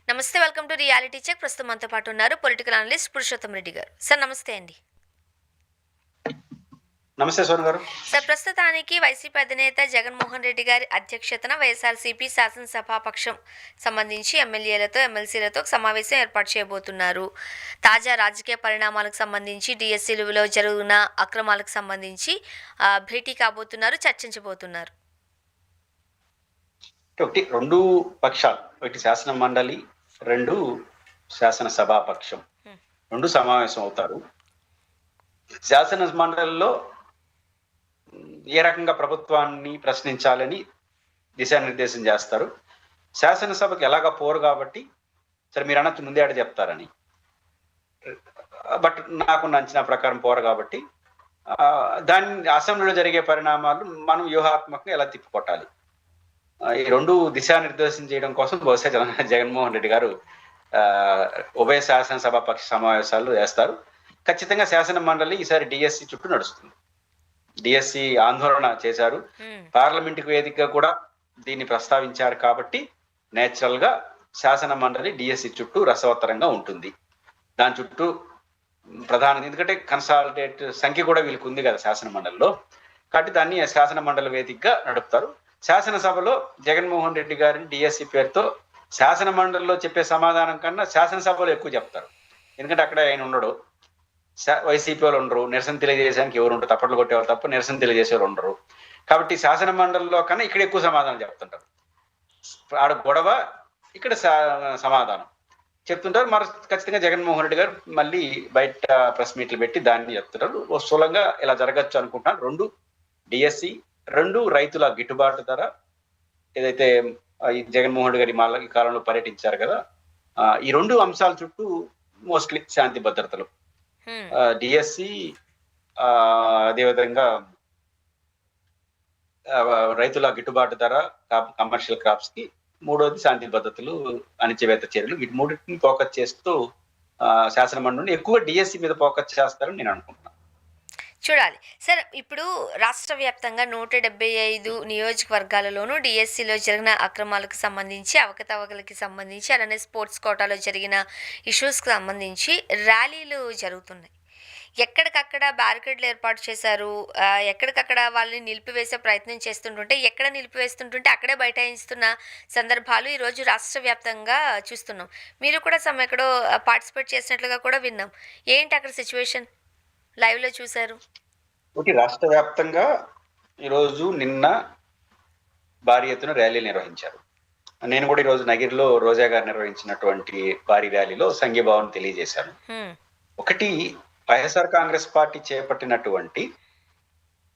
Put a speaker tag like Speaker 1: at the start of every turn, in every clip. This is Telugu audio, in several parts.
Speaker 1: నమస్తే. Welcome to reality check. ప్రస్తుతం మనతో పాటు ఉన్నారు పొలిటికల్ అనలిస్ట్ పురుషోత్తం రెడ్డి గారు. సార్ నమస్తే అండి.
Speaker 2: నమస్తే సోన్ గారు.
Speaker 1: సార్ ప్రస్తుతానికి వైసీపీ అధినేత జగన్మోహన్ రెడ్డి గారి అధ్యక్షతన వైఎస్ఆర్సీపీ శాసనసభాపక్షం సంబంధించి ఎమ్మెల్యేలతో ఎమ్మెల్సీలతో సమావేశం ఏర్పాటు చేయబోతున్నారు. తాజా రాజకీయ పరిణామాలకు సంబంధించి డిఎస్సీలలో జరుగుతున్న అక్రమాలకు సంబంధించి భేటీ కాబోతున్నారు, చర్చించబోతున్నారు.
Speaker 2: ఒకటి రెండు పక్షాలు, ఒకటి శాసన మండలి, రెండు శాసనసభాపక్షం, రెండు సమావేశం అవుతారు. శాసన మండలిలో ఏ రకంగా ప్రభుత్వాన్ని ప్రశ్నించాలని దిశానిర్దేశం చేస్తారు. శాసనసభకు ఎలాగా పోరు కాబట్టి సరే మీరు అన్నట్టు ముందే ఆడ చెప్తారని, బట్ నాకున్న అంచనా ప్రకారం పోరు కాబట్టి దాన్ని అసెంబ్లీలో జరిగే పరిణామాలు మనం వ్యూహాత్మకంగా ఎలా తిప్పికొట్టాలి, ఈ రెండు దిశానిర్దేశం చేయడం కోసం బహుశా జగన్మోహన్ రెడ్డి గారు ఉభయ శాసనసభాపక్ష సమావేశాలు వేస్తారు. ఖచ్చితంగా శాసన మండలి ఈసారి డిఎస్సి చుట్టూ నడుస్తుంది. డిఎస్సి ఆందోళన చేశారు, పార్లమెంటుకు వేదికగా కూడా దీన్ని ప్రస్తావించారు. కాబట్టి నేచురల్ గా శాసన మండలి డిఎస్సి చుట్టూ రసవత్తరంగా ఉంటుంది. దాని చుట్టూ ప్రధాన, ఎందుకంటే కన్సాలిడేట్ సంఖ్య కూడా వీళ్ళకి ఉంది కదా శాసన మండలిలో, కాబట్టి దాన్ని శాసన మండలి వేదికగా నడుపుతారు. శాసనసభలో జగన్మోహన్ రెడ్డి గారిని డిఎస్సి పేరుతో శాసన మండలిలో చెప్పే సమాధానం కన్నా శాసనసభలో ఎక్కువ చెప్తారు. ఎందుకంటే అక్కడ ఆయన ఉండడు, వైసీపీ వాళ్ళు ఉండరు, నిరసన తెలియజేసానికి ఎవరు ఉండరు, తప్పట్లు కొట్టేవారు తప్ప నిరసన తెలియజేసేవారు ఉండరు. కాబట్టి శాసన మండలిలో కన్నా ఇక్కడ ఎక్కువ సమాధానం చెప్తుంటారు. ఆడ గొడవ, ఇక్కడ సమాధానం చెప్తుంటారు. మరి ఖచ్చితంగా జగన్మోహన్ రెడ్డి గారు మళ్ళీ బయట ప్రెస్ మీట్లు పెట్టి దాన్ని చెప్తుంటారు. స్థూలంగా ఇలా జరగచ్చు అనుకుంటున్నాను. రెండు డిఎస్సి, రెండు రైతుల గిట్టుబాటు ధర, ఏదైతే జగన్మోహన్ రెడ్డి గారి ఈ కాలంలో పర్యటించారు కదా, ఈ రెండు అంశాల చుట్టూ మోస్ట్లీ శాంతి భద్రతలు, డిఎస్సి, అదేవిధంగా రైతుల గిట్టుబాటు ధర, కమర్షియల్ క్రాప్స్ కి, మూడోది శాంతి భద్రతలు, అణచివేత చర్యలు, వీటి మూడింటిని ఫోకస్ చేస్తూ శాసన మండలిని ఎక్కువ డిఎస్సి మీద ఫోకస్ చేస్తారని నేను అనుకుంటున్నాను.
Speaker 1: చూడాలి సార్. ఇప్పుడు రాష్ట్ర వ్యాప్తంగా 175 నియోజకవర్గాలలోనూ డిఎస్సిలో జరిగిన అక్రమాలకు సంబంధించి, అవకతవకలకి సంబంధించి, అలానే స్పోర్ట్స్ కోటాలో జరిగిన ఇష్యూస్కి సంబంధించి ర్యాలీలు జరుగుతున్నాయి. ఎక్కడికక్కడ బ్యారికేడ్లు ఏర్పాటు చేశారు, ఎక్కడికక్కడ వాళ్ళని నిలిపివేసే ప్రయత్నం చేస్తుంటుంటే, ఎక్కడ నిలిపివేస్తుంటుంటే అక్కడే బైఠాయిస్తున్న సందర్భాలు ఈరోజు రాష్ట్ర వ్యాప్తంగా చూస్తున్నాం. మీరు కూడా ఎక్కడో పార్టిసిపేట్ చేసినట్లుగా కూడా విన్నాం. ఏంటి అక్కడ సిచ్యువేషన్ లైవ్ లో చూసారు?
Speaker 2: ఒకటి రాష్ట్ర వ్యాప్తంగా ఈరోజు, నిన్న భారీ ఎత్తున ర్యాలీలు నిర్వహించారు. నేను కూడా ఈరోజు నగిరిలో రోజా గారు నిర్వహించినటువంటి భారీ ర్యాలీలో సంఘీభావం తెలియజేశాను. ఒకటి, వైఎస్ఆర్ కాంగ్రెస్ పార్టీ చేపట్టినటువంటి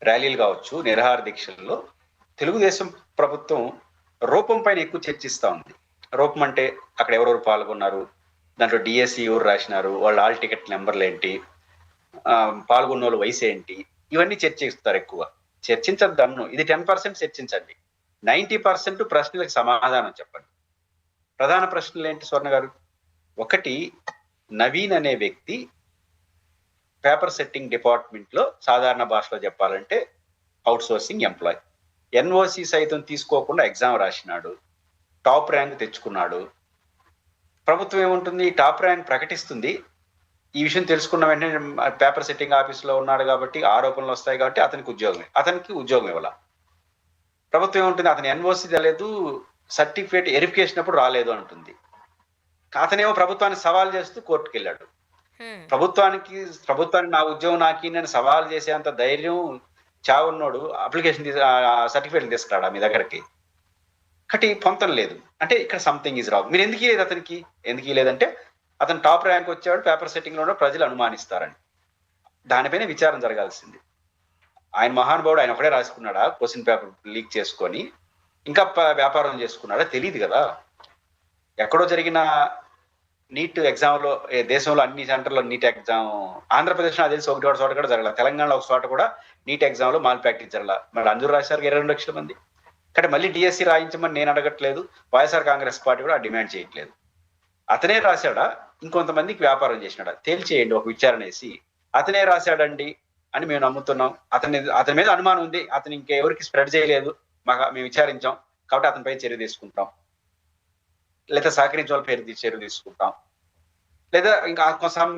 Speaker 2: ర్యాలీలు కావచ్చు, నిరాహార దీక్షల్లో తెలుగుదేశం ప్రభుత్వం రూపం పైన ఎక్కువ చర్చిస్తా ఉంది. రూపం అంటే అక్కడ ఎవరెవరు పాల్గొన్నారు, దాంట్లో డిఎస్సి ఎవరు రాసినారు, వాళ్ళ ఆల్ టికెట్ నెంబర్లు ఏంటి, పాల్గొన్న వాళ్ళు వయసు ఏంటి, ఇవన్నీ చర్చిస్తారు. ఎక్కువ చర్చించద్దు, ఇది 10% చర్చించండి, 90% ప్రశ్నలకు సమాధానం చెప్పండి. ప్రధాన ప్రశ్నలు ఏంటి స్వర్ణ గారు? ఒకటి, నవీన్ అనే వ్యక్తి పేపర్ సెట్టింగ్ డిపార్ట్మెంట్ లో, సాధారణ భాషలో చెప్పాలంటే అవుట్ సోర్సింగ్ ఎంప్లాయ్, ఎన్ఓసి సైతం తీసుకోకుండా ఎగ్జామ్ రాసినాడు, టాప్ ర్యాంక్ తెచ్చుకున్నాడు. ప్రభుత్వం ఏముంటుంది, టాప్ ర్యాంక్ ప్రకటిస్తుంది, ఈ విషయం తెలుసుకున్న వెంటనే పేపర్ సెట్టింగ్ ఆఫీసులో ఉన్నాడు కాబట్టి ఆరోపణలు వస్తాయి కాబట్టి అతనికి ఉద్యోగం ఇవ్వాల. ప్రభుత్వం ఏముంటుంది, అతని ఎన్ఓసి తెలియదు, సర్టిఫికేట్ వెరిఫికేషన్ అప్పుడు రాలేదు అంటుంది. అతనేమో ప్రభుత్వాన్ని సవాల్ చేస్తూ కోర్టుకు వెళ్ళాడు. ప్రభుత్వాన్ని నా ఉద్యోగం నాకి నేను సవాల్ చేసేంత ధైర్యం చావున్నోడు అప్లికేషన్ సర్టిఫికేట్ తీసుకురాడా మీ దగ్గరకి? కట్టి పొంతం లేదు అంటే ఇక్కడ సంథింగ్ ఈజ్ రాంగ్. మీరు ఎందుకు లేదు అతనికి? ఎందుకు లేదంటే అతను టాప్ ర్యాంక్ వచ్చాడు, పేపర్ సెట్టింగ్ లో ప్రజలు అనుమానిస్తారని. దానిపైన విచారం జరగాల్సింది. ఆయన మహానుభావుడు, ఆయన ఒకడే రాసుకున్నాడా క్వశ్చన్ పేపర్ లీక్ చేసుకొని, ఇంకా వ్యాపారం చేసుకున్నాడా? తెలియదు కదా. ఎక్కడో జరిగిన నీట్ ఎగ్జామ్ లో, దేశంలో అన్ని సెంటర్లో నీట్ ఎగ్జామ్, ఆంధ్రప్రదేశ్లో తెలిసి ఒకటి చోట కూడా జరగల, తెలంగాణలో ఒక చోట కూడా నీట్ ఎగ్జామ్ లో మాల్ ప్రాక్టీస్ జరగల. మరి అందరూ రాశారు 22 లక్షల మంది. కానీ మళ్ళీ డిఎస్సి రాయించమని నేను అడగట్లేదు, వైఎస్ఆర్ కాంగ్రెస్ పార్టీ కూడా డిమాండ్ చేయట్లేదు. అతనే రాశాడా, ఇంకొంతమందికి వ్యాపారం చేసినాడా? తేల్చేయండి ఒక విచారణ వేసి. అతనే రాశాడండి అని మేము నమ్ముతున్నాం, అతని మీద అనుమానం ఉంది, అతను ఇంకెవరికి స్ప్రెడ్ చేయలేదు, మేము విచారించాం కాబట్టి అతనిపై చర్య తీసుకుంటాం. లేదా సహకరించే వాళ్ళ పేరు చర్యలు తీసుకుంటాం. లేదా ఇంకా సమ్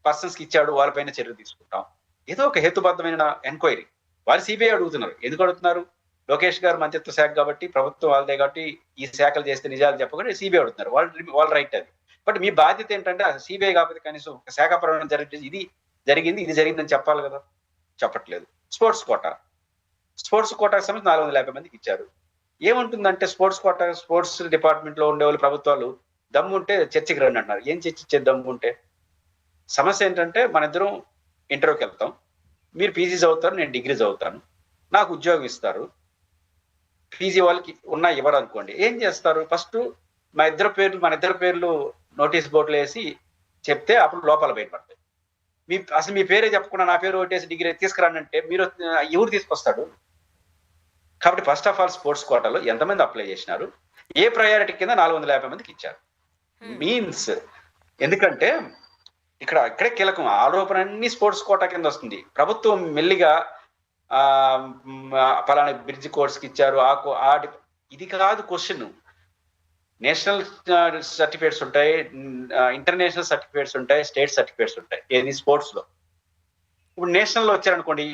Speaker 2: పర్సన్స్ కి ఇచ్చాడు వాళ్ళపైన చర్యలు తీసుకుంటాం. ఏదో ఒక హేతుబద్ధమైన ఎంక్వైరీ. వాళ్ళు సిబిఐ అడుగుతున్నారు. ఎందుకు అడుగుతున్నారు? లోకేష్ గారు మంత్రిత్వ శాఖ కాబట్టి, ప్రభుత్వం వాళ్ళదే కాబట్టి ఈ శాఖలు చేస్తే నిజాలు చెప్పకుండా సిబిఐ అడుగుతున్నారు. వాళ్ళ రైట్ అది. బట్ మీ బాధ్యత ఏంటంటే సిబిఐ కాకపోతే కనీసం ఒక శాఖాపరమైన ఇది జరిగిందని చెప్పాలి కదా! చెప్పట్లేదు. Sports quota. స్పోర్ట్స్ కోటాకి సంబంధించి 450 మందికి ఇచ్చారు. ఏముంటుందంటే స్పోర్ట్స్ డిపార్ట్మెంట్ లో ఉండేవాళ్ళు ప్రభుత్వాలు దమ్ముంటే చర్చకి రండి అంటున్నారు. ఏం చర్చ ఇచ్చే దమ్ముంటే? సమస్య ఏంటంటే మన ఇద్దరం ఇంటర్వ్యూకి వెళ్తాం. మీరు పీజీ చదువుతారు, నేను డిగ్రీ చదువుతాను. నాకు ఉద్యోగం ఇస్తారు. పీజీ వాళ్ళకి ఇవ్వరు అనుకోండి. ఏం చేస్తారు? ఫస్ట్ మన ఇద్దరు పేర్లు నోటీస్ బోర్డులు వేసి చెప్తే అప్పుడు లోపాలు బయటపడతాయి. అసలు మీ పేరే చెప్పకుండా నా పేరు ఓటేసి డిగ్రీ తీసుకురానంటే మీరు ఎవరు తీసుకొస్తాడు? కాబట్టి ఫస్ట్ ఆఫ్ ఆల్ స్పోర్ట్స్ కోటాలో ఎంతమంది అప్లై చేసినారు? ఏ ప్రయారిటీ కింద 450 మందికి ఇచ్చారు? మీన్స్ ఎందుకంటే ఇక్కడే కీలకం. ఆరోపణ అన్ని స్పోర్ట్స్ కోటా కింద వస్తుంది. ప్రభుత్వం మెల్లిగా పలానా బ్రిడ్జ్ కోర్స్ కి ఇచ్చారు. ఇది కాదు క్వశ్చన్. నేషనల్ సర్టిఫికేట్స్ ఉంటాయి, ఇంటర్నేషనల్ సర్టిఫికేట్స్ ఉంటాయి, స్టేట్ సర్టిఫికేట్స్ ఉంటాయి. ఏది స్పోర్ట్స్ లో. ఇప్పుడు నేషనల్ లో వచ్చారనుకోండి,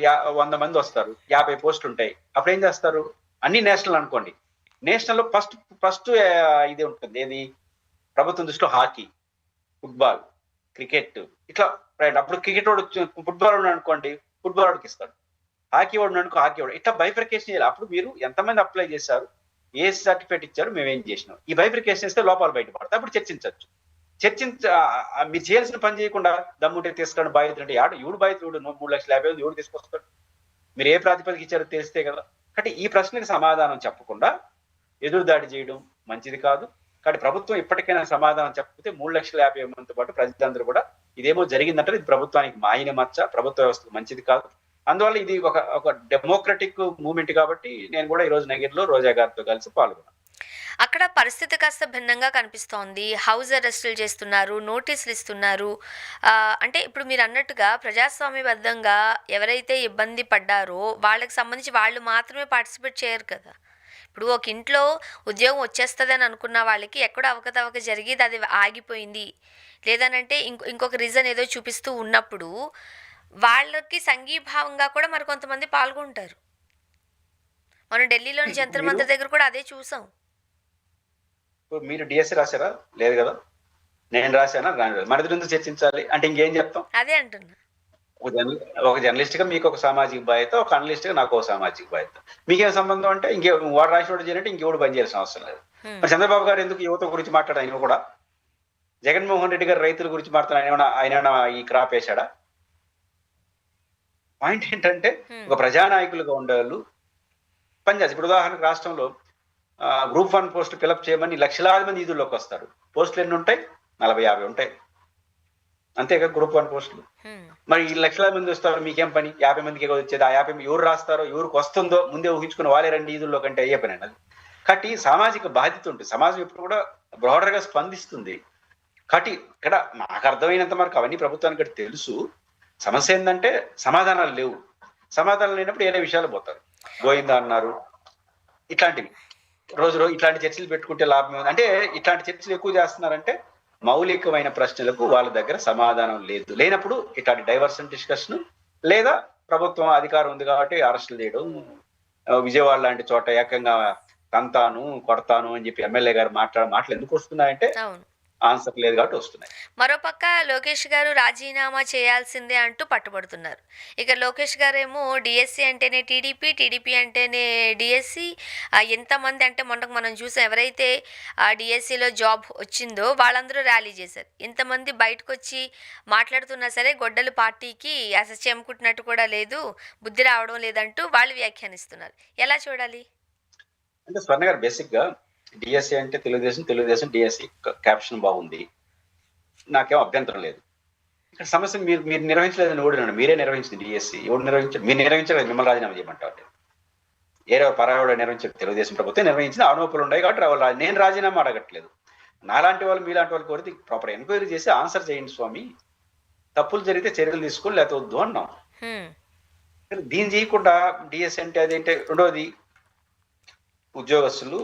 Speaker 2: 100 మంది వస్తారు, 50 పోస్టులు ఉంటాయి. అప్పుడు ఏం చేస్తారు? అన్ని నేషనల్ అనుకోండి. నేషనల్ లో ఫస్ట్ ఇది ఉంటుంది. ఏది? ప్రభుత్వం దృష్టిలో హాకీ, ఫుట్బాల్, క్రికెట్ ఇట్లా రైట్. అప్పుడు క్రికెట్ వాడు ఫుట్బాల్ వాడు అనుకోండి, ఫుట్బాల్ వాడికి ఇస్తాడు. హాకీ వాడు అనుకో, హాకీ వాడు. ఇట్లా బైఫర్కేషన్ చేయాలి. అప్పుడు మీరు ఎంతమంది అప్లై చేశారు, ఏ సర్టిఫికేట్ ఇచ్చారు, మేము ఏం చేసినాం, ఈ బైఫర్కేషన్ ఇస్తే లోపాలు బయటపడతాయి. అప్పుడు చర్చించవచ్చు. మీరు చేయాల్సిన పని చేయకుండా దమ్ముంటే తీసుకురావడం బాధ్యత అంటే ఎవడు బాధ్యత? 3,50,000 ఎవడు తీసుకొస్తాడు? మీరు ఏ ప్రాతిపదిక ఇచ్చారో తెలిస్తే కదా. కాబట్టి ఈ ప్రశ్నకి సమాధానం చెప్పకుండా ఎదురుదాడి చేయడం మంచిది కాదు. కాబట్టి ప్రభుత్వం ఇప్పటికైనా సమాధానం చెప్పకపోతే 3,50,000 మందితో పాటు ప్రజలందరూ కూడా ఇదేమో జరిగిందంటే ఇది ప్రభుత్వానికి మాయన మచ్చ, ప్రభుత్వ వ్యవస్థకు మంచిది కాదు. అందువల్ల ఇది ఒక డెమోక్రటిక్ మూవ్మెంట్ కాబట్టి నేను కూడా ఈ రోజు నగిరిలో రోజా గారితో కలిసి పాల్గొన్నాను.
Speaker 1: అక్కడ పరిస్థితి కాస్త భిన్నంగా కనిపిస్తోంది. హౌస్ అరెస్టులు చేస్తున్నారు, నోటీసులు ఇస్తున్నారు. అంటే ఇప్పుడు మీరు అన్నట్టుగా ప్రజాస్వామ్యబద్ధంగా ఎవరైతే ఇబ్బంది పడ్డారో వాళ్ళకి సంబంధించి వాళ్ళు మాత్రమే పార్టిసిపేట్ చేయరు కదా. ఇప్పుడు ఒక ఇంట్లో ఉద్యోగం వచ్చేస్తుందని అనుకున్న వాళ్ళకి ఎక్కడో అవకతవక జరిగేది అది ఆగిపోయింది లేదనంటే ఇంకొక రీజన్ ఏదో చూపిస్తూ ఉన్నప్పుడు వాళ్ళకి సంఘీభావంగా కూడా మరి కొంతమంది పాల్గొంటారు. మనం ఢిల్లీలోని జంతర్ మంతర్ దగ్గర కూడా అదే చూసాం.
Speaker 2: మీరు డిఎస్సి రాశారా? లేదు కదా. నేను రాశానా? మన ఎందుకు చర్చించాలి అంటే ఇంకేం చెప్తాం?
Speaker 1: అదే అంటున్నా.
Speaker 2: ఒక జర్నలిస్ట్ గా మీకు ఒక సామాజిక బాధ్యత, ఒక అనలిస్ట్ గా నాకు ఒక సామాజిక బాధ్యత. మీకేం సంబంధం అంటే వాడు రాసినోడు చేయాలంటే ఇంకెవడు పని చేయాల్సిన అవసరం లేదు. మరి చంద్రబాబు గారు ఎందుకు యువత గురించి మాట్లాడారు? ఆయన కూడా జగన్మోహన్ రెడ్డి గారు రైతుల గురించి మాట్లాడారు. ఆయన ఈ క్రాప్ వేశాడా? పాయింట్ ఏంటంటే ఒక ప్రజానాయకులుగా ఉండేవాళ్ళు పనిచేస్తారు. ఇప్పుడు ఉదాహరణకు రాష్ట్రంలో గ్రూప్ 1 పోస్టులు ఫిలప్ చేయమని లక్షలాది మంది ఈదుల్లోకి వస్తారు. పోస్టులు ఎన్ని ఉంటాయి? 40-50 ఉంటాయి. అంతేగా గ్రూప్ 1 పోస్టులు. మరి ఈ లక్షలాది మంది వస్తారు, మీకేం పని? 50 మందికి వచ్చేది. ఆ 50 ఎవరు రాస్తారో, ఎవరికి వస్తుందో ముందే ఊహించుకుని వాళ్ళే రండి ఈదుల్లో కంటే అయ్యే పని అది. కాబట్టి సామాజిక బాధ్యత ఉంటుంది. సమాజం ఎప్పుడు కూడా బ్రాడర్ గా స్పందిస్తుంది. కాబట్టి ఇక్కడ నాకు అర్థమైనంత వరకు అవన్నీ ప్రభుత్వానికి తెలుసు. సమస్య ఏంటంటే సమాధానాలు లేవు. సమాధానం లేనప్పుడు ఏదే విషయాలు పోతారు. గోయిందా అన్నారు. ఇట్లాంటివి రోజు ఇట్లాంటి చర్చలు పెట్టుకుంటే లాభం అంటే ఇట్లాంటి చర్చలు ఎక్కువ చేస్తున్నారంటే మౌలికమైన ప్రశ్నలకు వాళ్ళ దగ్గర సమాధానం లేనప్పుడు ఇట్లాంటి డైవర్షన్ డిస్కషన్ లేదా ప్రభుత్వం అధికారం ఉంది కాబట్టి అరెస్టులు చేయడం. విజయవాడ లాంటి చోట ఏకంగా తంతాను కొడతాను అని చెప్పి ఎమ్మెల్యే గారు మాటలు ఎందుకు వస్తున్నాయంటే ఆన్సర్ లేదు కాబట్టి వస్తున్నాయి.
Speaker 1: మరోపక్క లోకేష్ గారు రాజీనామా చేయాల్సిందే అంటూ పట్టుబడుతున్నారు. ఇక లోకేష్ గారేమో డిఎస్సి అంటేనే టీడీపీ, టీడీపీ అంటేనే డిఎస్సి. ఎంతమంది అంటే మొన్నకు మనం చూసాం, ఎవరైతే ఆ డిఎస్సిలో జాబ్ వచ్చిందో వాళ్ళందరూ ర్యాలీ చేశారు. ఎంతమంది బయటకు వచ్చి మాట్లాడుతున్నా సరే గొడ్డలు పార్టీకి అసలు చెమ్ముకుంటున్నట్టు కూడా లేదు, బుద్ధి రావడం లేదంటూ వాళ్ళు వ్యాఖ్యానిస్తున్నారు. ఎలా చూడాలి?
Speaker 2: అంటే స్వర్ణ గారు బేసిక్ గా డిఎస్సి అంటే తెలుగుదేశం డిఎస్సి క్యాప్షన్ బాగుంది, నాకేం అభ్యంతరం లేదు. ఇక్కడ సమస్య మీరు నిర్వహించలేదని ఓడినాడు. మీరే నిర్వహించింది డిఎస్సి. ఎవరు నిర్వహించారు? మీరు నిర్వహించలేదు. మిమ్మల్ని రాజీనామా చేయమంటారు. ఏదో పరావిడ నిర్వహించారు. తెలుగుదేశం ప్రభుత్వం నిర్వహించిన ఆరోపణలు ఉన్నాయి కాబట్టి నేను రాజీనామా అడగట్లేదు. నాలాంటి వాళ్ళు మీలాంటి వాళ్ళు కోరితే ప్రాపర్ ఎంక్వైరీ చేసి ఆన్సర్ చేయండి స్వామి. తప్పులు జరిగితే చర్యలు తీసుకొని లేకపోతే వద్దు అన్నాం. దీన్ని చేయకుండా డిఎస్సి అంటే అదేంటే. రెండోది ఉద్యోగస్తులు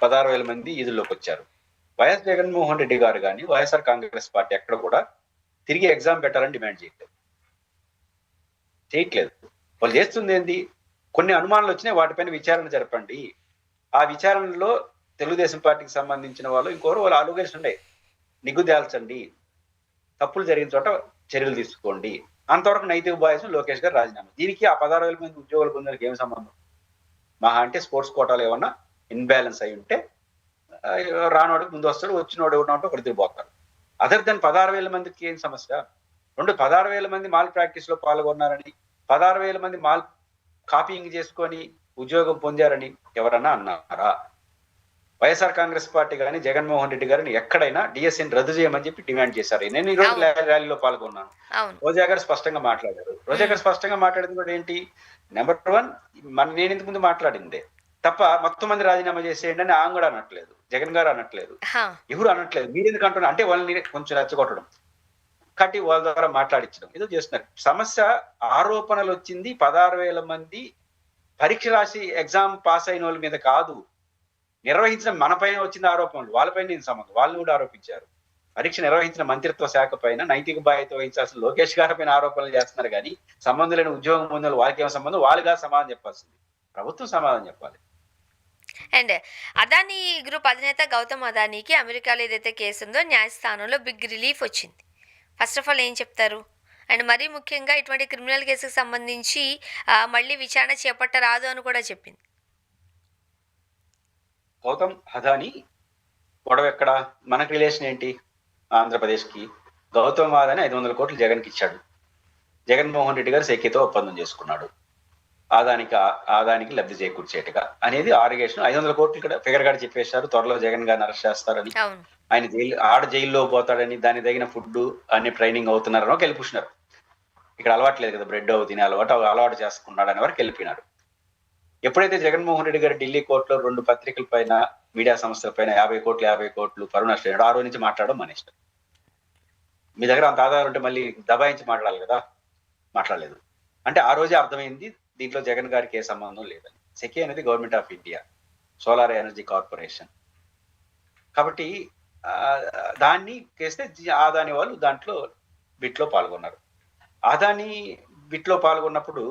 Speaker 2: 16,000 మంది ఈదుల్లోకి వచ్చారు. వైఎస్ జగన్మోహన్ రెడ్డి గారు కానీ వైఎస్ఆర్ కాంగ్రెస్ పార్టీ ఎక్కడ కూడా తిరిగి ఎగ్జామ్ పెట్టాలని డిమాండ్ చేయట్లేదు. వాళ్ళు చేస్తుంది ఏంది, కొన్ని అనుమానాలు వచ్చినాయి వాటిపైన విచారణ జరపండి. ఆ విచారణలో తెలుగుదేశం పార్టీకి సంబంధించిన వాళ్ళు ఇంకోరు వాళ్ళు అలిగేషన్ ఉన్నాయి, నిగ్గు తేల్చండి, తప్పులు జరిగిన చోట చర్యలు తీసుకోండి. అంతవరకు నైతిక బాధ్యత లోకేష్ గారు రాజీనామా. దీనికి ఆ 16,000 మంది ఉద్యోగుల పొందడానికి ఏం సంబంధం? మహా అంటే స్పోర్ట్స్ కోటాలు ఏమన్నా ఇన్బ్యాలెన్స్ అయి ఉంటే రానోడికి ముందు వస్తాడు, వచ్చినోడు ఎవరినోటో ఒకటి తిరిగిపోతారు. అదర్ దెన్ 16,000 మందికి ఏం సమస్య? 16,000 మంది మాల్ ప్రాక్టీస్ లో పాల్గొన్నారని, 16,000 మంది మాల్ కాపీయింగ్ చేసుకొని ఉద్యోగం పొందారని ఎవరన్నా అన్నారా? వైఎస్ఆర్ కాంగ్రెస్ పార్టీ కానీ జగన్మోహన్ రెడ్డి గారిని ఎక్కడైనా డిఎస్సీని రద్దు చేయమని చెప్పి డిమాండ్ చేశారు. నేను ఈ రోజు ర్యాలీలో పాల్గొన్నాను. రోజా గారు స్పష్టంగా మాట్లాడారు. రోజా గారు స్పష్టంగా మాట్లాడింది కూడా ఏంటి, నెంబర్ 1 నేను ఇంతకు ముందు మాట్లాడిందే తప్ప మొత్తం మంది రాజీనామా చేసేయండి అని ఆమె కూడా అనట్లేదు, జగన్ గారు అనట్లేదు, ఎవరు అనట్లేదు. మీరు ఎందుకు అంటున్నారు అంటే వాళ్ళని కొంచెం రెచ్చగొట్టడం, కట్టి వాళ్ళ ద్వారా మాట్లాడించడం ఏదో చేస్తున్నారు. సమస్య ఆరోపణలు వచ్చింది 16,000 మంది పరీక్ష రాసి ఎగ్జామ్ పాస్ అయిన వాళ్ళ మీద కాదు, నిర్వహించిన మన పైన వచ్చిన ఆరోపణలు, వాళ్ళపైన నేను సంబంధం. వాళ్ళు కూడా ఆరోపించారు. పరీక్ష నిర్వహించిన మంత్రిత్వ శాఖ పైన నైతిక బాధ్యత వహించాల్సిన లోకేష్ గారి పైన ఆరోపణలు చేస్తున్నారు. కానీ సంబంధం లేని ఉద్యోగం పొందిన వాళ్ళకి ఏమో సంబంధం, వాళ్ళుగా సమాధానం చెప్పాల్సింది ప్రభుత్వం సమాధానం చెప్పాలి.
Speaker 1: అండ్ అదానీ గ్రూప్ అధినేత గౌతమ్ అదానీకి అమెరికాలో ఏదైతే కేసు ఉందో న్యాయస్థానంలో బిగ్ రిలీఫ్ వచ్చింది. ఫస్ట్ ఆఫ్ ఆల్ ఏం చెప్తారు? అండ్ మరీ ముఖ్యంగా ఇటువంటి క్రిమినల్ కేసుకు సంబంధించి మళ్ళీ విచారణ చేపట్టరాదు అని కూడా చెప్పింది.
Speaker 2: గౌతమ్ అదానీ గొడవ ఎక్కడ, మనకు రిలేషన్ ఏంటి? ఆంధ్రప్రదేశ్కి గౌతమ్ అదానీ 500 కోట్లు జగన్కి ఇచ్చాడు. జగన్మోహన్ రెడ్డి గారు సెక్కితో ఒప్పందం చేసుకున్నాడు. ఆదానికి లబ్ధి చేకూర్చేట్టుగా అనేది ఆరిగేషన్. 500 కోట్లు ఇక్కడ ఫిగర్ గారు చెప్పేశారు. త్వరలో జగన్ గారిని అరెస్ట్ చేస్తారని, ఆయన జైల్లో పోతాడని, దానికి తగిన ఫుడ్ అన్ని ట్రైనింగ్ అవుతున్నారని ఒక వెళ్ళిపుచ్చినారు. ఇక్కడ అలవాట్లేదు కదా బ్రెడ్ తినే అలవాటు చేసుకున్నాడు అని వరకు వెళ్ళిపోయినారు. ఎప్పుడైతే జగన్మోహన్ రెడ్డి గారు ఢిల్లీ కోర్టులో 2 పత్రికల పైన, మీడియా సంస్థల పైన 50 కోట్లు పరువు నష్టం, ఆ రోజు నుంచి మాట్లాడడం మానేస్తారు. మీ దగ్గర అంత ఆధారం ఉంటే మళ్ళీ దబాయించి మాట్లాడాలి కదా, మాట్లాడలేదు. అంటే ఆ రోజే అర్థమైంది దీంట్లో జగన్ గారికి ఏ సంబంధం లేదని. సెకీ అనేది government of India, solar energy corporation. కాబట్టి దాన్ని చేస్తే ఆదాని వాళ్ళు దాంట్లో బిట్లో పాల్గొన్నారు. ఆదాని బిట్లో పాల్గొన్నప్పుడు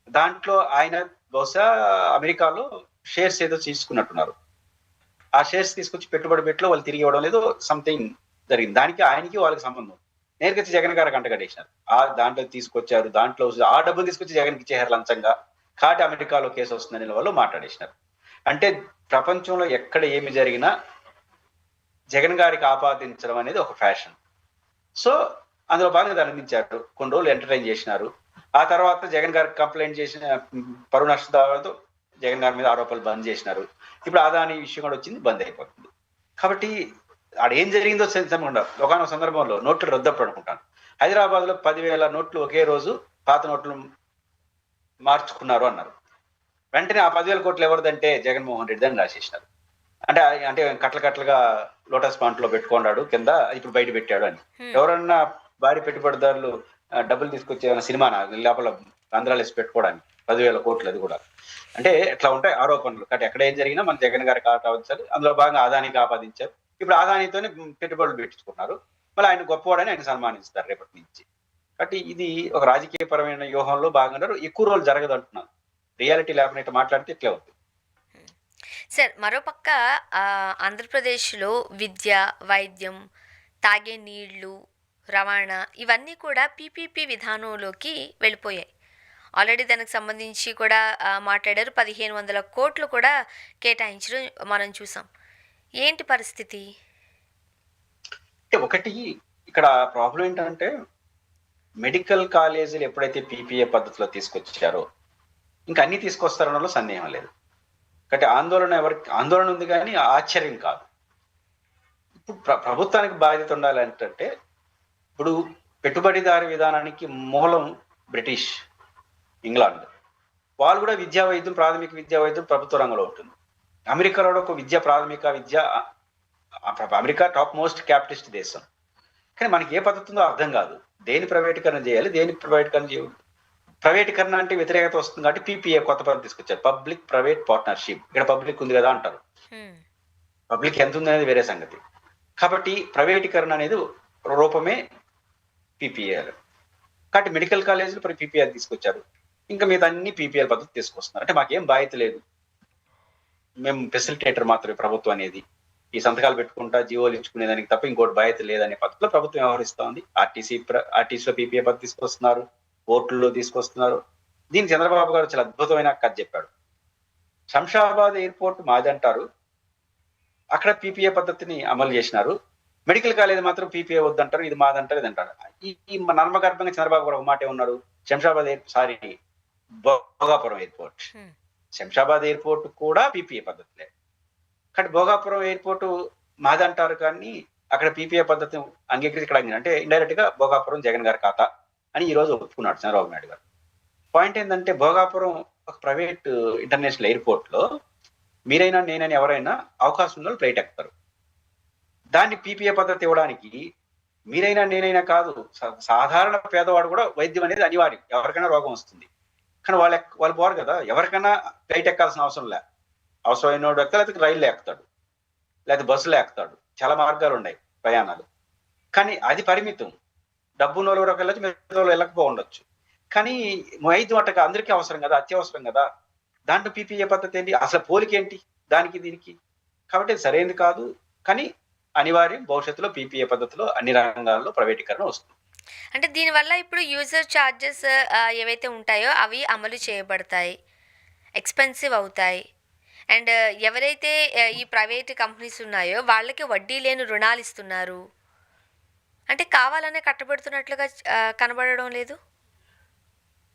Speaker 2: దాంట్లో ఆయన బహుశా అమెరికాలో షేర్స్ ఏదో తీసుకున్నట్టున్నారు. ఆ షేర్స్ తీసుకొచ్చి పెట్టుబడి బిట్లో వాళ్ళు తిరిగి ఇవ్వడం లేదో సంథింగ్ జరిగింది. దానికి ఆయనకి వాళ్ళకి సంబంధం నేరుగా జగన్ గారికి అంటగట్టేసినారు. దాంట్లో తీసుకొచ్చారు, దాంట్లో ఆ డబ్బులు తీసుకొచ్చి జగన్కి ఇచ్చేయారు లంచంగా, కాబట్టి అమెరికాలో కేసు వస్తుందని వాళ్ళు మాట్లాడేసినారు. అంటే ప్రపంచంలో ఎక్కడ ఏమి జరిగినా జగన్ గారికి ఆపాదించడం అనేది ఒక ఫ్యాషన్. సో అందులో భాగంగా దాన్ని అందించారు. కొన్ని రోజులు ఎంటర్టైన్ చేసినారు. ఆ తర్వాత జగన్ గారికి కంప్లైంట్ చేసిన పరువు నష్ట దావాతో జగన్ గారి మీద ఆరోపణలు బంద్ చేసినారు. ఇప్పుడు ఆదాని విషయం కూడా వచ్చింది, బంద్ అయిపోతుంది. కాబట్టి ఆడ ఏం జరిగిందో ఉండదు. ఒకనొక సందర్భంలో నోట్లు రద్దప్పుడు అనుకుంటాను, హైదరాబాద్ లో 10,000 నోట్లు ఒకే రోజు పాత నోట్లు మార్చుకున్నారు అన్నారు. వెంటనే ఆ 10,000 కోట్లు ఎవరిదంటే జగన్మోహన్ రెడ్డి అని రాసేసినారు. అంటే కట్లుగా లోటస్ పాంట్ లో పెట్టుకున్నాడు కింద, ఇప్పుడు బయట పెట్టాడు అని. ఎవరన్నా భారీ పెట్టుబడిదారులు డబ్బులు తీసుకొచ్చే సినిమా లోపల ఆంధ్రాలు వేసి పెట్టుకోవడానికి 10,000 కోట్లు, అది కూడా. అంటే ఇట్లా ఉంటాయి ఆరోపణలు. కాబట్టి ఎక్కడ ఏం జరిగినా మన జగన్ గారికి ఆపాదించాలి. అందులో భాగంగా ఆదానికి ఆపాదించారు. ఇప్పుడు ఆదానితోనే పెట్టుబడులు పెట్టించుకున్నారు. మళ్ళీ ఆయన గొప్పవాడని ఆయన సన్మానిస్తారు రేపటి నుంచి. కాబట్టి ఇది ఒక రాజకీయపరమైన వ్యూహంలో భాగంగా ఎక్కువ రోజులు జరగదు అంటున్నాను. రియాలిటీ లేకుండా మాట్లాడితే ఇట్లే అవుతుంది.
Speaker 1: సార్, మరోపక్క ఆంధ్రప్రదేశ్లో విద్య, వైద్యం, తాగే నీళ్లు, రవాణా ఇవన్నీ కూడా పీపీపీ విధానంలోకి వెళ్ళిపోయాయి. ఆల్రెడీ దానికి సంబంధించి కూడా మాట్లాడారు. 1,500 కోట్లు కూడా కేటాయించడం మనం చూసాం. ఏంటి పరిస్థితి?
Speaker 2: ఒకటి ఇక్కడ ప్రాబ్లం ఏంటంటే, మెడికల్ కాలేజీలు ఎప్పుడైతే పీపీఏ పద్ధతిలో తీసుకొచ్చారో ఇంకా అన్ని తీసుకొస్తారనలో సందేహం లేదు. కాబట్టి ఆందోళన ఉంది కానీ ఆశ్చర్యం కాదు. ఇప్పుడు ప్రభుత్వానికి బాధ్యత ఉండాలంటే, ఇప్పుడు పెట్టుబడిదారి విధానానికి మూలం బ్రిటిష్, ఇంగ్లాండ్. వాళ్ళు కూడా విద్యా వైద్యం, ప్రాథమిక విద్యా వైద్యం ప్రభుత్వ రంగంలో ఉంటుంది. అమెరికాలో ఒక ప్రాథమిక విద్య, అమెరికా టాప్ మోస్ట్ క్యాపిటలిస్ట్ దేశం. కానీ మనకి ఏ పద్ధతి ఉందో అర్థం కాదు. దేని ప్రైవేటీకరణ చేయాలి, దేని ప్రైవేటీకరణ చేయాలి. ప్రైవేటీకరణ అంటే వ్యతిరేకత వస్తుంది కాబట్టి పీపీఏ కొత్త పద్ధతి తీసుకొచ్చారు, పబ్లిక్ ప్రైవేట్ పార్ట్నర్షిప్. ఇక్కడ పబ్లిక్ ఉంది కదా అంటారు. పబ్లిక్ ఎంత ఉంది అనేది వేరే సంగతి. కాబట్టి ప్రైవేటీకరణ అనేది రూపమే పీపీఏలు. కాబట్టి మెడికల్ కాలేజీలు పీపీఆర్ తీసుకొచ్చారు. ఇంకా మీద అన్ని పీపీఆర్ పద్ధతి తీసుకొస్తున్నారు. అంటే మాకేం బాధ్యత లేదు, మేము ఫెసిలిటేటర్ మాత్రమే ప్రభుత్వం అనేది. ఈ సంతకాలు పెట్టుకుంటా జీవోలు ఇచ్చుకునేదానికి తప్ప ఇంకోటి బాధ్యత లేదనే పద్ధతిలో ప్రభుత్వం వ్యవహరిస్తా ఉంది. ఆర్టీసీలో పీపీఏ పద్ధతి తీసుకొస్తున్నారు, పోర్టుల్లో తీసుకొస్తున్నారు. దీనికి చంద్రబాబు గారు చాలా అద్భుతమైన కథ చెప్పాడు. శంషాబాద్ ఎయిర్పోర్ట్ మాది అంటారు, అక్కడ పీపీఏ పద్ధతిని అమలు చేసినారు. మెడికల్ కాలేజ్ మాత్రం పీపీఏ వద్దంటారు, ఇది మాదంటారు, ఇది అంటారు. ఈ నర్మగర్భంగా చంద్రబాబు గారు ఒక మాట ఉన్నారు, శంషాబాద్ భోగాపురం ఎయిర్పోర్ట్, శంషాబాద్ ఎయిర్పోర్ట్ కూడా పీపీఏ పద్ధతిలే. కానీ భోగాపురం ఎయిర్పోర్ట్ మాదంటారు, కానీ అక్కడ పీపీఏ పద్ధతిని అంగీకరించి ఇక్కడ అంటే ఇండైరెక్ట్ గా భోగాపురం జగన్ గారి ఖాతా అని ఈ రోజు ఒప్పుకున్నాడు చంద్రబాబు నాయుడు గారు. పాయింట్ ఏంటంటే భోగాపురం ఒక ప్రైవేట్ ఇంటర్నేషనల్ ఎయిర్పోర్ట్ లో మీరైనా నేనైనా ఎవరైనా అవకాశం ఉన్న ఫ్లైట్ ఎక్కుతారు. దాన్ని పీపీఏ పద్ధతి ఇవ్వడానికి మీరైనా నేనైనా కాదు, సాధారణ పేదవాడు కూడా వైద్యం అనేది అనివార్యం, ఎవరికైనా రోగం వస్తుంది. కానీ వాళ్ళు పోరు కదా, ఎవరికైనా ఫ్లైట్ ఎక్కాల్సిన అవసరం లే. అవసరమైన ఎక్క లేకపోతే రైల్లో ఎక్కుతాడు, లేకపోతే బస్సులో ఎక్కుతాడు, చాలా మార్గాలు ఉన్నాయి ప్రయాణాలు. కానీ అది పరిమితం. డబ్బు నోళ్ళు వరకు వెళ్ళచ్చు, మిగతా వెళ్ళకపోవచ్చు. కానీ వైద్యం అట్టగా అందరికీ అవసరం కదా, అత్యవసరం కదా. దాంట్లో పీపీఏ పద్ధతి ఏంటి, అసలు పోలికేంటి దానికి దీనికి? కాబట్టి అది సరైనది కాదు, కానీ అనివార్యం. భవిష్యత్తులో పీపీఏ పద్ధతిలో అన్ని రంగాల్లో ప్రైవేటీకరణ వస్తుంది.
Speaker 1: అంటే దీనివల్ల ఇప్పుడు యూజర్ ఛార్జెస్ ఏవైతే ఉంటాయో అవి అమలు చేయబడతాయి, ఎక్స్పెన్సివ్ అవుతాయి. అండ్ ఎవరైతే ఈ ప్రైవేట్ కంపెనీస్ ఉన్నాయో వాళ్ళకి వడ్డీ లేని రుణాలు ఇస్తున్నారు. అంటే కావాలనే కట్టబెడుతున్నట్లుగా కనబడడం లేదు.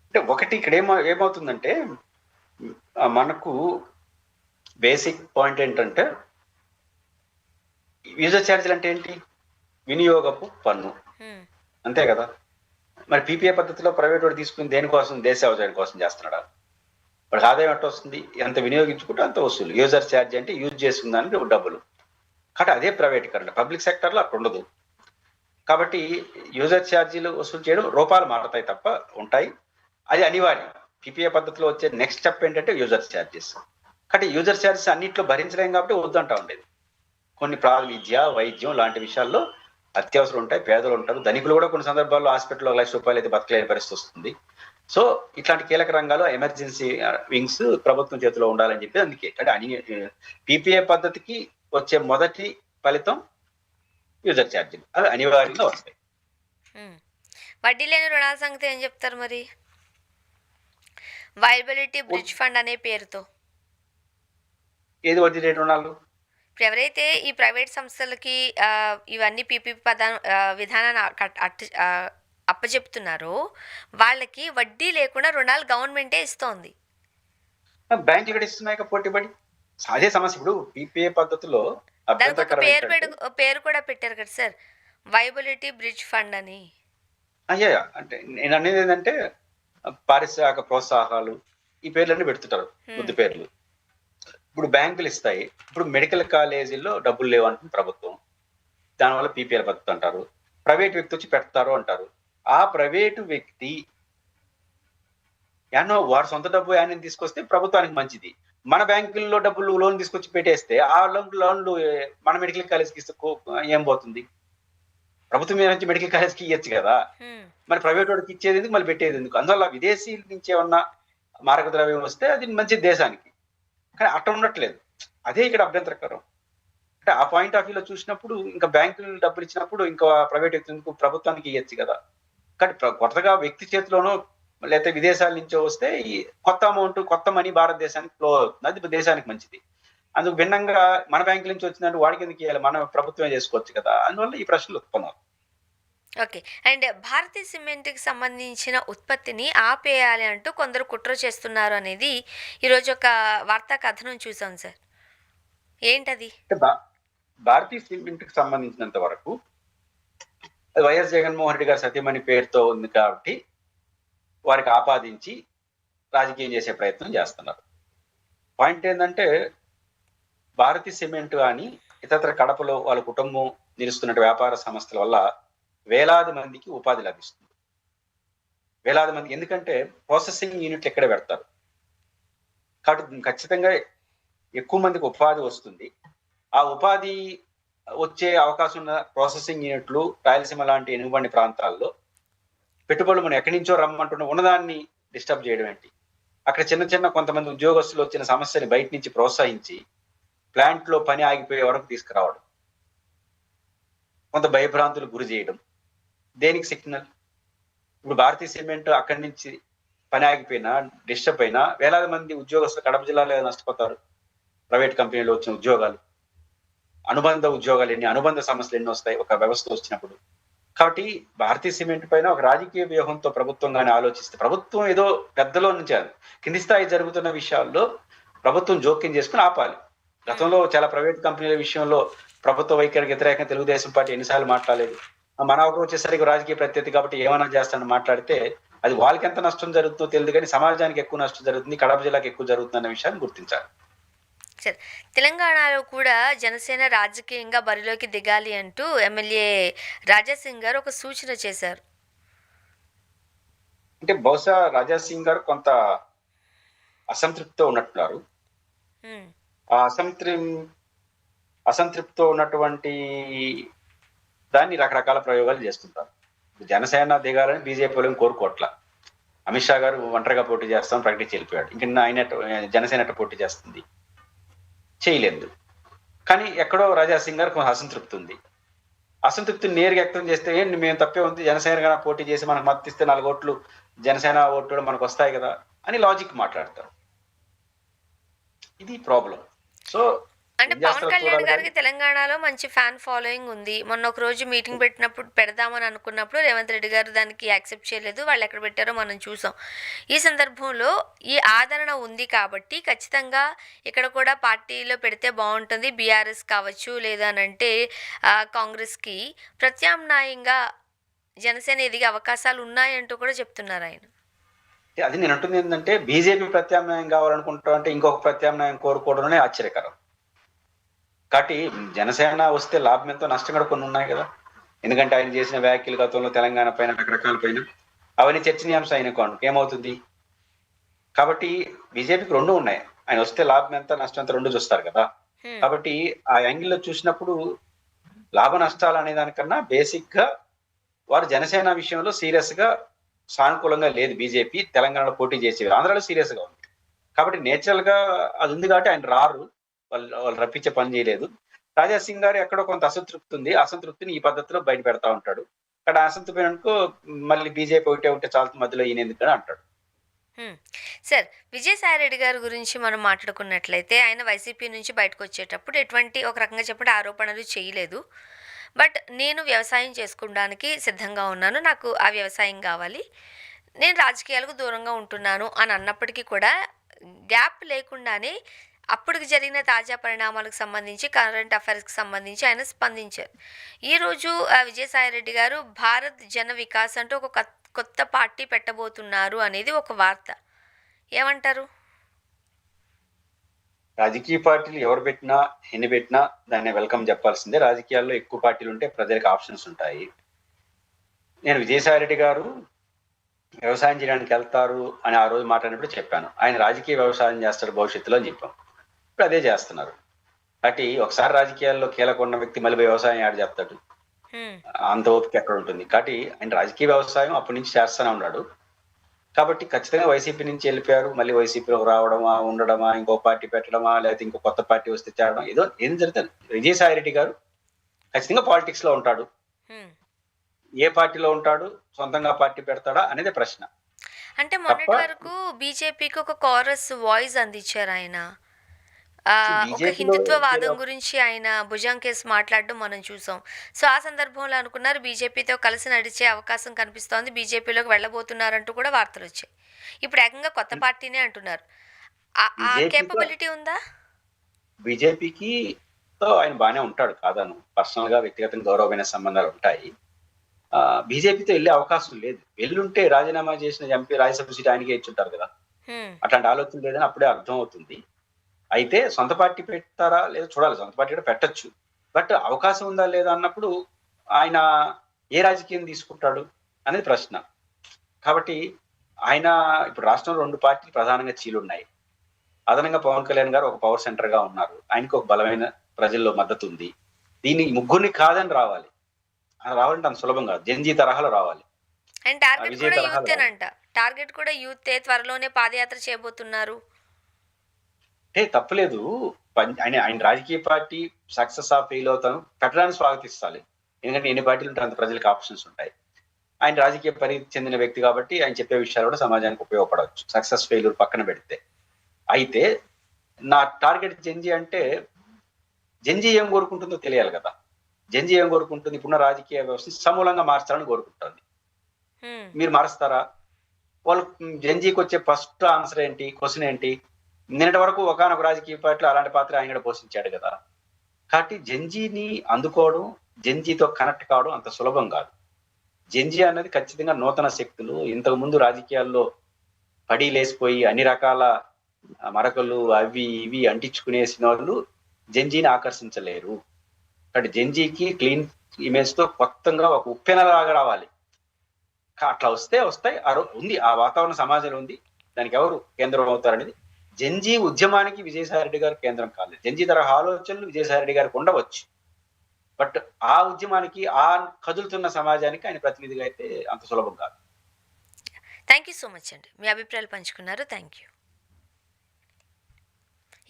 Speaker 2: అంటే ఒకటి ఇక్కడ ఏమవుతుందంటే మనకు బేసిక్ పాయింట్ ఏంటంటే యూజర్ ఛార్జీలు అంటే ఏంటి, వినియోగపు పన్ను, అంతే కదా. మరి పీపీఏ పద్ధతిలో ప్రైవేట్ వాడు తీసుకుని దేనికోసం, దేశ అవసరం కోసం చేస్తున్నాడా? వాడికి ఆదాయం ఎట్ట వస్తుంది, ఎంత వినియోగించుకుంటే అంత వసూలు. యూజర్ ఛార్జ్ అంటే యూజ్ చేసుకుందానికి డబ్బులు. కాబట్టి అదే ప్రైవేటీకరణ. పబ్లిక్ సెక్టర్లో అట్లా ఉండదు. కాబట్టి యూజర్ ఛార్జీలు వసూలు చేయడం రూపాయలు మారతాయి తప్ప ఉంటాయి, అది అనివార్యం. పీపీఏ పద్ధతిలో వచ్చే నెక్స్ట్ స్టెప్ ఏంటంటే యూజర్ ఛార్జెస్. కాబట్టి యూజర్ ఛార్జెస్ అన్నింటిలో భరించలేం కాబట్టి వద్దంటా ఉండేది. కొన్ని విద్య, వైద్యం లాంటి విషయాల్లో అత్యవసరం ఉంటాయి, పేదలు ఉంటారు, ధనికులు కూడా కొన్ని సందర్భాల్లో హాస్పిటల్లో ₹1,00,000 అయితే బతకలేని పరిస్థితి వస్తుంది. సో ఇట్లాంటి కీలక రంగాలు ఎమర్జెన్సీ వింగ్స్ ప్రభుత్వం చేతిలో ఉండాలని చెప్పి అందుకే అంటే పీపీఏ పద్ధతికి వచ్చే మొదటి ఫలితం యూజర్ ఛార్జీలు, అవి అనివార్యంగా వస్తాయి.
Speaker 1: వడ్డీ లేని రుణాల సంగతి ఏం చెప్తారు మరి? వైబిలిటీ బ్రిడ్జ్ ఫండ్ అనే పేరుతో
Speaker 2: ఏది వడ్డీ లేని రుణాలు?
Speaker 1: ఇప్పుడు ఎవరైతే ఈ ప్రైవేట్ సంస్థలకి ఇవన్నీ పీపీపీ విధానాన్ని అప్పచెప్తున్నారో వాళ్ళకి వడ్డీ లేకుండా రుణాలు గవర్నమెంటే ఇస్తోంది.
Speaker 2: బ్యాంక్ ఇక్కడ ఇస్తున్నాయి పోటీపడి. అదే సమస్య. ఇప్పుడు పీపీఏ పద్ధతిలో
Speaker 1: దానికి ఒక పేరు కూడా పెట్టారు కదా సార్, వైబిలిటీ బ్రిడ్జ్ ఫండ్ అని.
Speaker 2: అయ్యా అంటే నేను అనేది ఏంటంటే పారిశ్రామిక ప్రోత్సాహాలు ఈ పేర్లన్నీ పెడుతుంటారు, ముద్దు పేర్లు. ఇప్పుడు బ్యాంకులు ఇస్తాయి. ఇప్పుడు మెడికల్ కాలేజీల్లో డబ్బులు లేవు అంటుంది ప్రభుత్వం, దానివల్ల పీపీఆర్ పద్ధతి అంటారు. ప్రైవేట్ వ్యక్తి వచ్చి పెడతారు అంటారు. ఆ ప్రైవేటు వ్యక్తి యానో వాడు సొంత డబ్బు యాన్ని తీసుకొస్తే ప్రభుత్వానికి మంచిది. మన బ్యాంకుల్లో డబ్బులు లోన్ తీసుకొచ్చి పెట్టేస్తే ఆ లోన్లు మన మెడికల్ కాలేజ్కి ఇస్తే ఏం పోతుంది? ప్రభుత్వం మీద నుంచి మెడికల్ కాలేజ్కి ఇవ్వచ్చు కదా, మరి ప్రైవేట్ వాడికి ఇచ్చేది ఎందుకు, మళ్ళీ పెట్టేది ఎందుకు? అందువల్ల విదేశీల నుంచి ఏమన్నా మారక ద్రవ్యం వస్తే అది మంచిది దేశానికి. కానీ అట్ట ఉండట్లేదు, అదే ఇక్కడ అభ్యంతరకరం. అంటే ఆ పాయింట్ ఆఫ్ వ్యూలో చూసినప్పుడు ఇంకా బ్యాంకులు డబ్బులు ఇచ్చినప్పుడు ఇంకా ప్రైవేట్ వ్యక్తులకు ప్రభుత్వానికి ఇవ్వచ్చు కదా. కానీ కొత్తగా వ్యక్తి చేతిలోనో లేకపోతే విదేశాల నుంచో వస్తే ఈ కొత్త అమౌంట్, కొత్త మనీ భారతదేశానికి ఫ్లో అవుతుంది, అది దేశానికి మంచిది. అందుకు భిన్నంగా మన బ్యాంకుల నుంచి వచ్చిందంటే వాడికి ఎందుకు ఇవ్వాలి, మన ప్రభుత్వమే చేసుకోవచ్చు కదా. అందువల్ల ఈ ప్రశ్నలు ఉత్పన్నం.
Speaker 1: ఓకే. అండ్ భారతీయ సిమెంట్కి సంబంధించిన ఉత్పత్తిని ఆపేయాలి అంటూ కొందరు కుట్ర చేస్తున్నారు అనేది ఈరోజు ఒక వార్తా కథనం చూసాం సార్, ఏంటది?
Speaker 2: భారతీయ సిమెంట్కి సంబంధించినంత వరకు వైఎస్ జగన్మోహన్ రెడ్డి గారి సతీమణి పేరుతో ఉంది కాబట్టి వారికి ఆపాదించి రాజకీయం చేసే ప్రయత్నం చేస్తున్నారు. పాయింట్ ఏంటంటే భారతీయ సిమెంట్ కానీ ఇతర కడపలో వాళ్ళ కుటుంబం నిలుస్తున్న వ్యాపార సంస్థల వల్ల వేలాది మందికి ఉపాధి లభిస్తుంది. వేలాది మంది, ఎందుకంటే ప్రాసెసింగ్ యూనిట్లు ఎక్కడ పెడతారు కాబట్టి ఖచ్చితంగా ఎక్కువ మందికి ఉపాధి వస్తుంది. ఆ ఉపాధి వచ్చే అవకాశం ఉన్న ప్రాసెసింగ్ యూనిట్లు రాయలసీమ లాంటి ఎనుగుబండి ప్రాంతాల్లో పెట్టుబడులు మనం ఎక్కడి నుంచో రమ్మంటున్న ఉన్నదాన్ని డిస్టర్బ్ చేయడం ఏంటి? అక్కడ చిన్న చిన్న కొంతమంది ఉద్యోగస్తులు వచ్చిన సమస్యని బయట నుంచి ప్రోత్సహించి ప్లాంట్ లో పని ఆగిపోయే వరకు తీసుకురావడం, కొంత భయభ్రాంతులకు గురి చేయడం. దేనికి సిగ్నల్? ఇప్పుడు భారతీయ సిమెంట్ అక్కడి నుంచి పని ఆగిపోయినా, డిస్టర్బ్ అయినా వేలాది మంది ఉద్యోగస్తులు కడప జిల్లాలో నష్టపోతారు. ప్రైవేట్ కంపెనీలో వచ్చిన ఉద్యోగాలు, అనుబంధ ఉద్యోగాలు అనుబంధ సమస్యలు ఎన్ని వస్తాయి ఒక వ్యవస్థ వచ్చినప్పుడు. కాబట్టి భారతీయ సిమెంట్ పైన ఒక రాజకీయ వ్యూహంతో ప్రభుత్వం కానీ ఆలోచిస్తే, ప్రభుత్వం ఏదో పెద్దలో నుంచి కింది స్థాయి జరుగుతున్న విషయాల్లో ప్రభుత్వం జోక్యం చేసుకుని ఆపాలి. గతంలో చాలా ప్రైవేట్ కంపెనీల విషయంలో ప్రభుత్వ వైఖరికి వ్యతిరేకంగా తెలుగుదేశం పార్టీ ఎన్నిసార్లు మాట్లాడలేదు. మన అవసరం వచ్చేసరికి రాజకీయ ప్రత్యర్థి కాబట్టి ఏమైనా చేస్తానని మాట్లాడితే అది వాళ్ళకి ఎంత నష్టం జరుగుతుందో తెలియదు, కానీ సమాజానికి ఎక్కువ నష్టం జరుగుతుంది, కడప జిల్లాకి ఎక్కువ జరుగుతుంది అన్న విషయాన్ని గుర్తించాలి.
Speaker 1: సరే, తెలంగాణలో కూడా జనసేన రాజకీయంగా బరిలోకి దిగాలి అంటూ ఎమ్మెల్యే రాజాసింగ్ గారు ఒక సూచన చేశారు.
Speaker 2: అంటే బహుశా రాజాసింగ్ గారు కొంత అసంతృప్తితో ఉన్నట్టున్నారు. ఆ అసంతృప్తితో ఉన్నటువంటి దాన్ని రకరకాల ప్రయోగాలు చేస్తుంటారు. జనసేన దిగాలని బీజేపీ వాళ్ళని కోరుకోవట్ల. అమిత్ షా గారు ఒంటరిగా పోటీ చేస్తామని ప్రకటించి వెళ్ళిపోయాడు. ఇంక ఆయన జనసేన పోటీ చేస్తుంది, చేయలేదు. కానీ ఎక్కడో రాజాసింగ్ గారు కొంచెం అసంతృప్తి ఉంది. అసంతృప్తిని నేరుగా వ్యక్తం చేస్తే మేము తప్పే ఉంది, జనసేన పోటీ చేసి మనకు మద్దతు ఇస్తే 4 ఓట్లు జనసేన ఓట్లు మనకు వస్తాయి కదా అని లాజిక్ మాట్లాడతారు. ఇది ప్రాబ్లం. సో
Speaker 1: అంటే పవన్ కళ్యాణ్ గారికి తెలంగాణలో మంచి ఫ్యాన్ ఫాలోయింగ్ ఉంది. మొన్న ఒక రోజు మీటింగ్ పెడదామని అనుకున్నప్పుడు రేవంత్ రెడ్డి గారు దానికి యాక్సెప్ట్ చేయలేదు. వాళ్ళు ఎక్కడ పెట్టారో మనం చూసాం. ఈ సందర్భంలో ఈ ఆదరణ ఉంది కాబట్టి ఖచ్చితంగా ఇక్కడ కూడా పార్టీలో పెడితే బాగుంటుంది. బీఆర్ఎస్ కావచ్చు, లేదనంటే కాంగ్రెస్కి ప్రత్యామ్నాయంగా జనసేన ఎదిగే అవకాశాలు ఉన్నాయంటూ కూడా చెప్తున్నారు ఆయన.
Speaker 2: అది నేను అంటుంది ఏంటంటే, బీజేపీ ప్రత్యామ్నాయం కావాలనుకుంటా అంటే ఇంకొక ప్రత్యామ్నాయం కోరుకోవడంలోనే ఆశ్చర్యకరం. కాబట్టి జనసేన వస్తే లాభం ఎంతో, నష్టం కూడా కొన్ని ఉన్నాయి కదా. ఎందుకంటే ఆయన చేసిన వ్యాఖ్యలు గతంలో తెలంగాణ పైన రకరకాల పైన అవన్నీ చర్చనీయాంశం అయిన ఏమవుతుంది. కాబట్టి బీజేపీకి 2 ఉన్నాయి. ఆయన వస్తే లాభం ఎంత, నష్టం ఎంత 2 చూస్తారు కదా. కాబట్టి ఆ యాంగిల్లో చూసినప్పుడు లాభ నష్టాలు అనే దానికన్నా బేసిక్ గా వారు జనసేన విషయంలో సీరియస్ గా సానుకూలంగా లేదు. బీజేపీ తెలంగాణలో పోటీ చేసేది, ఆంధ్రాలో సీరియస్ గా ఉంది. కాబట్టి నేచురల్ గా అది ఉంది కాబట్టి ఆయన రారు, వాళ్ళు రప్పించే పని చేయలేదు. రాజాసింగ్ గారు ఎక్కడో కొంత అసంతృప్తి ఉంది, అసంతృప్తిని ఈ పద్ధతిలో బయట పెడతా ఉంటాడు. అక్కడ అసంతృప్తి అనుకో మళ్ళీ బీజేపీ ఒకటే చాలా మధ్యలో ఈయన ఎందుకని అంటాడు.
Speaker 1: సార్, విజయసాయి రెడ్డి గారి గురించి మనం మాట్లాడుకున్నట్లయితే ఆయన వైసీపీ నుంచి బయటకు వచ్చేటప్పుడు ఎటువంటి ఒక రకంగా చెప్పే ఆరోపణలు చేయలేదు. బట్ నేను వ్యవసాయం చేసుకోవడానికి సిద్ధంగా ఉన్నాను, నాకు ఆ వ్యవసాయం కావాలి, నేను రాజకీయాలకు దూరంగా ఉంటున్నాను అని అన్నప్పటికీ కూడా గ్యాప్ లేకుండానే అప్పటికి జరిగిన తాజా పరిణామాలకు సంబంధించి, కరెంట్ అఫైర్స్కి సంబంధించి ఆయన స్పందించారు. ఈరోజు విజయసాయి రెడ్డి గారు భారత్ జన వికాస్ అంటూ ఒక కొత్త పార్టీ పెట్టబోతున్నారు అనేది ఒక వార్త. ఏమంటారు?
Speaker 2: రాజకీయ పార్టీలు ఎవరు పెట్టినా ఎన్ని పెట్టినా దాన్ని వెల్కమ్ చెప్పాల్సిందే. రాజకీయాల్లో ఎక్కువ పార్టీలు ఉంటే ప్రజలకు ఆప్షన్స్ ఉంటాయి. నేను విజయసాయి రెడ్డి గారు వ్యవసాయం చేయడానికి వెళ్తారు అని ఆ రోజు మాట్లాడినప్పుడు చెప్పాను. ఆయన రాజకీయ వ్యవసాయం చేస్తాడు భవిష్యత్తులో అని చెప్పాం. ఇప్పుడు అదే చేస్తున్నారు. కాబట్టి ఒకసారి రాజకీయాల్లో కీలక ఉన్న వ్యక్తి మళ్ళీ వ్యవసాయం యాడ్ చేస్తాడు, అంత ఓపిక ఎక్కడ ఉంటుంది. కాబట్టి ఆయన రాజకీయ వ్యవసాయం అప్పటి నుంచి చేస్తూనే ఉన్నాడు. కాబట్టి ఖచ్చితంగా వైసీపీ నుంచి వెళ్ళిపోయారు, మళ్ళీ వైసీపీలో రావడమా, ఉండడమా, ఇంకో పార్టీ పెట్టడమా, లేకపోతే ఇంకో కొత్త పార్టీ వస్తే చేరడం, ఏం జరుగుతుంది. విజయసాయి రెడ్డి గారు ఖచ్చితంగా పాలిటిక్స్ లో ఉంటాడు. ఏ పార్టీలో ఉంటాడు, సొంతంగా పార్టీ పెడతాడా అనేది ప్రశ్న.
Speaker 1: అంటే మొన్నటి వరకు బీజేపీకి ఒక కోరస్ వాయిస్ అందించారు ఆయన. ఒక హిందుత్వవాదం గురించి ఆయన భుజం కేసు మాట్లాడడం మనం చూసాం. సో ఆ సందర్భంలో అనుకున్నారు బీజేపీతో కలిసి నడిచే అవకాశం కనిపిస్తోంది, బీజేపీలోకి వెళ్ళబోతున్నారంటూ కూడా వార్తలు వచ్చాయి. ఇప్పుడు ఏకంగా కొత్త పార్టీనే అంటున్నారు. ఆ కేపబిలిటీ ఉందా?
Speaker 2: బీజేపీకి తో ఆయన బాగానే ఉంటాడు కాదను, పర్సనల్ గా వ్యక్తిగతంగా గౌరవమైన సంబంధాలు ఉంటాయి. బీజేపీతో వెళ్ళే అవకాశం లేదు. వెళ్ళుంటే రాజీనామా చేసిన ఎంపీ రాజ్యసభ సీట్ ఆయనకే ఇచ్చుంటారు కదా. అట్లాంటి ఆలోచన లేదని అప్పుడే అర్థం అవుతుంది. అయితే సొంత పార్టీ పెడతారా లేదా చూడాలి. సొంత పార్టీ కూడా పెట్టచ్చు, బట్ అవకాశం ఉందా లేదా అన్నప్పుడు ఆయన ఏ రాజకీయం తీసుకుంటాడు అనేది ప్రశ్న. కాబట్టి ఆయన ఇప్పుడు రాష్ట్రంలో 2 పార్టీలు ప్రధానంగా చీలున్నాయి. అదనంగా పవన్ కళ్యాణ్ గారు ఒక పవర్ సెంటర్ గా ఉన్నారు. ఆయనకు ఒక బలమైన ప్రజల్లో మద్దతు ఉంది. దీన్ని ముగ్గురిని కాదని రావాలి. రావాలంటే అంత సులభం కాదు. జెన్‌జీ తరహాలో రావాలి.
Speaker 1: అండ్ టార్గెట్
Speaker 2: విజయ్
Speaker 1: కూడా
Speaker 2: తరహాలో రావాలి.
Speaker 1: యూతేనంట. టార్గెట్ కూడా యూతే, త్వరలోనే పాదయాత్ర చేయబోతున్నారు.
Speaker 2: అంటే తప్పులేదు. ఆయన రాజకీయ పార్టీ సక్సెస్ ఫెయిల్ అవుతాను పెట్టడాన్ని స్వాగతిస్తాలి. ఎందుకంటే ఎన్ని పార్టీలు ఉంటే అంత ప్రజలకు ఆప్షన్స్ ఉంటాయి. ఆయన రాజకీయ పరిణితి చెందిన వ్యక్తి కాబట్టి ఆయన చెప్పే విషయాలు కూడా సమాజానికి ఉపయోగపడవచ్చు. సక్సెస్ ఫెయిల్యూర్ పక్కన పెడితే. అయితే నా టార్గెట్ జెన్‌జీ అంటే జెన్‌జీ ఏం కోరుకుంటుందో తెలియాలి కదా! జెన్‌జీ ఏం కోరుకుంటుంది? ఇప్పుడున్న రాజకీయ వ్యవస్థని సమూలంగా మార్చాలని కోరుకుంటోంది.
Speaker 1: హ్మ్.
Speaker 2: మీరు మారుస్తారా? వాళ్ళు జెన్‌జీకి వచ్చే ఫస్ట్ ఆన్సర్ ఏంటి? క్వెషన్ ఏంటి? నిన్నటి వరకు ఒకానొక రాజకీయ పార్టీలో అలాంటి పాత్ర ఆయన కూడా పోషించాడు కదా! కాబట్టి జెన్‌జీని అందుకోవడం, జెన్‌జీతో కనెక్ట్ కావడం అంత సులభం కాదు. జెన్‌జీ అన్నది ఖచ్చితంగా నూతన శక్తులు. ఇంతకుముందు రాజకీయాల్లో పడి లేసిపోయి అన్ని రకాల మరకలు అవి ఇవి అంటించుకునేసినోళ్ళు జెన్‌జీని ఆకర్షించలేరు. కాబట్టి జెన్‌జీకి క్లీన్ ఇమేజ్‌తో కొత్తగా ఒక ఉప్పెనలాగా రావాలి. అట్లా వస్తాయి. ఉంది. ఆ వాతావరణం సమాజంలో ఉంది. దానికి ఎవరు కేంద్రం అవుతారనేది జెన్‌జీ ఉద్యమానికి విజయసాయి రెడ్డి గారు కేంద్రం కాలేదు. జెన్‌జీ తరహా ఆలోచనలు విజయసాయి రెడ్డి గారికి ఉండవచ్చు. బట్ ఆ ఉద్యమానికి, ఆ కదులుతున్న సమాజానికి ఆయన ప్రతినిధిగా అయితే అంత సులభం కాదు.
Speaker 1: థ్యాంక్ యూ సో మచ్ అండి. మీ అభిప్రాయాలు పంచుకున్నారు. Thank you.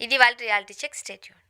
Speaker 1: ఇది వాళ్ళ రియాలిటీ చెక్. Stay tuned.